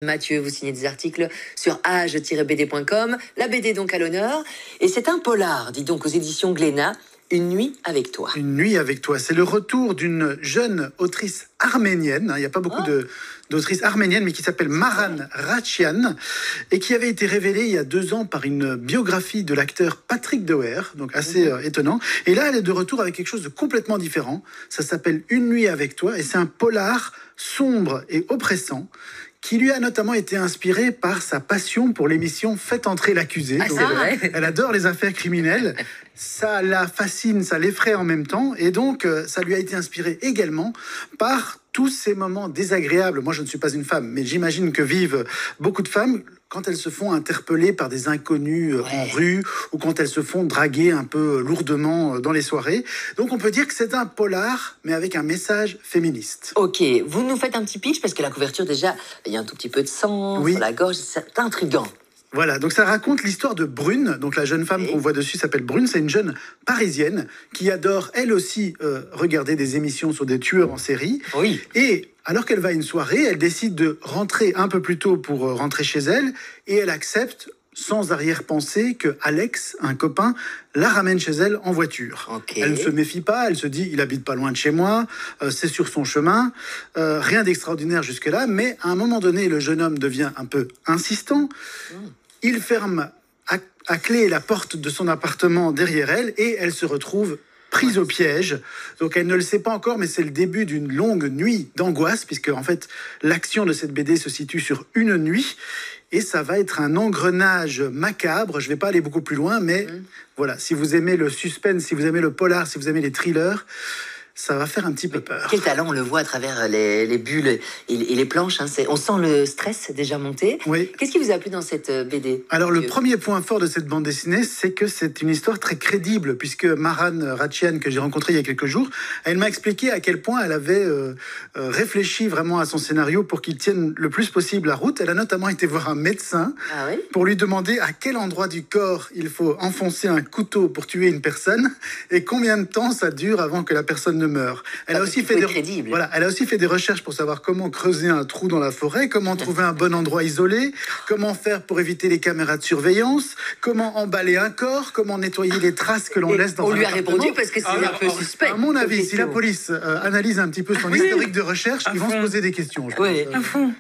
Mathieu, vous signez des articles sur age-bd.com, la BD donc à l'honneur, et c'est un polar, dit donc aux éditions Glénat, Une nuit avec toi. Une nuit avec toi, c'est le retour d'une jeune autrice arménienne, il n'y a pas beaucoup d'autrices arméniennes, mais qui s'appelle Maran Ratchian, et qui avait été révélée il y a 2 ans par une biographie de l'acteur Patrick Doer, donc assez étonnant. Et là, elle est de retour avec quelque chose de complètement différent. Ça s'appelle Une nuit avec toi, et c'est un polar sombre et oppressant, qui lui a notamment été inspiré par sa passion pour l'émission Faites entrer l'accusé. Elle adore les affaires criminelles, ça la fascine, ça l'effraie en même temps, et donc ça lui a été inspiré également par tous ces moments désagréables. Moi, je ne suis pas une femme, mais j'imagine que vivent beaucoup de femmes quand elles se font interpeller par des inconnus en rue, ou quand elles se font draguer un peu lourdement dans les soirées. Donc on peut dire que c'est un polar, mais avec un message féministe. Ok, vous nous faites un petit pitch, parce que la couverture déjà, il y a un tout petit peu de sang sur la gorge, c'est intriguant. Voilà, donc ça raconte l'histoire de Brune. Donc la jeune femme qu'on voit dessus s'appelle Brune. C'est une jeune parisienne qui adore, elle aussi, regarder des émissions sur des tueurs en série. Oui. Et alors qu'elle va à une soirée, elle décide de rentrer un peu plus tôt pour rentrer chez elle. Et elle accepte, sans arrière-pensée, que Alex, un copain, la ramène chez elle en voiture. Elle ne se méfie pas, elle se dit, il habite pas loin de chez moi, c'est sur son chemin, rien d'extraordinaire jusque-là, mais à un moment donné, le jeune homme devient un peu insistant, il ferme à clé la porte de son appartement derrière elle, et elle se retrouve prise au piège. Donc elle ne le sait pas encore, mais c'est le début d'une longue nuit d'angoisse, puisque en fait l'action de cette BD se situe sur une nuit, et ça va être un engrenage macabre. Je ne vais pas aller beaucoup plus loin, mais voilà, si vous aimez le suspense, si vous aimez le polar, si vous aimez les thrillers, ça va faire un petit peu peur. Quel talent, on le voit à travers les bulles et les planches. Hein, on sent le stress déjà monter. Oui. Qu'est-ce qui vous a plu dans cette BD? Alors, le premier point fort de cette bande dessinée, c'est que c'est une histoire très crédible, puisque Maran Ratchian, que j'ai rencontrée il y a quelques jours, elle m'a expliqué à quel point elle avait réfléchi vraiment à son scénario pour qu'il tienne le plus possible la route. Elle a notamment été voir un médecin pour lui demander à quel endroit du corps il faut enfoncer un couteau pour tuer une personne et combien de temps ça dure avant que la personne ne meurt. Elle a aussi fait des recherches pour savoir comment creuser un trou dans la forêt, comment trouver un bon endroit isolé, comment faire pour éviter les caméras de surveillance, comment emballer un corps, comment nettoyer les traces que l'on laisse dans un appartement. On lui a répondu parce que c'est un peu suspect. À mon avis, si la police analyse un petit peu son historique de recherche, ils vont se poser des questions. Oui,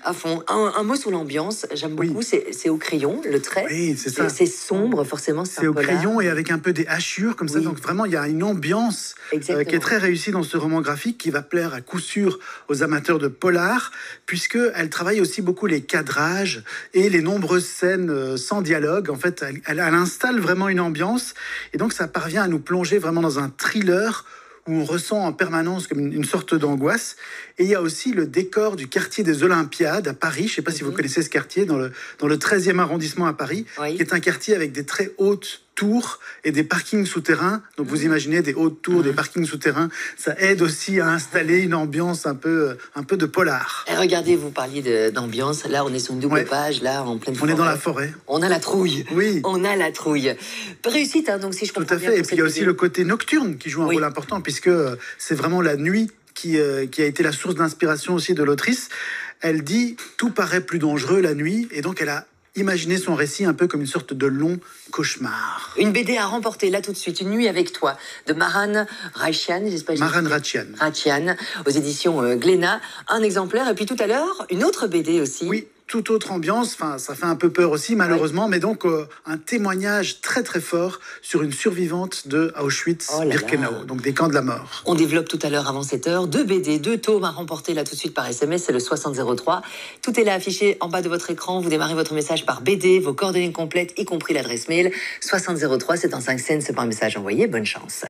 à fond. Un mot sur l'ambiance, j'aime beaucoup, c'est au crayon, le trait. Oui, c'est ça. C'est sombre, forcément. C'est au crayon et avec un peu des hachures comme ça. Donc vraiment, il y a une ambiance qui est très réussie dans ce roman graphique, qui va plaire à coup sûr aux amateurs de polar, puisqu'elle travaille aussi beaucoup les cadrages et les nombreuses scènes sans dialogue. En fait, elle installe vraiment une ambiance, et donc ça parvient à nous plonger vraiment dans un thriller où on ressent en permanence comme une sorte d'angoisse. Et il y a aussi le décor du quartier des Olympiades à Paris. Je ne sais pas si vous connaissez ce quartier, dans le 13e arrondissement à Paris, qui est un quartier avec des très hautes tours et des parkings souterrains. Donc vous imaginez des hautes tours, des parkings souterrains, ça aide aussi à installer une ambiance un peu de polar. Et regardez, vous parliez d'ambiance. Là, on est sur une double page, là, en pleine forêt. On est dans la forêt. On a la trouille. Oui. On a la trouille. Réussite, hein, donc si je comprends bien. Tout à fait. Et puis il y a aussi le côté nocturne qui joue un rôle important, puisque c'est vraiment la nuit qui a été la source d'inspiration aussi de l'autrice. Elle dit « Tout paraît plus dangereux la nuit », et donc elle a imaginé son récit un peu comme une sorte de long cauchemar. Une BD à remporter là tout de suite, Une nuit avec toi, de Maran Ratchian, Maran Ratchian. Ratchian, aux éditions Glénat. Un exemplaire, et puis tout à l'heure, une autre BD aussi. Oui, toute autre ambiance, ça fait un peu peur aussi malheureusement, mais donc un témoignage très très fort sur une survivante de Auschwitz-Birkenau, donc des camps de la mort. On développe tout à l'heure avant 7h, 2 BD, 2 tomes à remporter là tout de suite par SMS, c'est le 6003. Tout est là affiché en bas de votre écran, vous démarrez votre message par BD, vos coordonnées complètes, y compris l'adresse mail. 6003, c'est en 5 cents, c'est pas un message envoyé, bonne chance.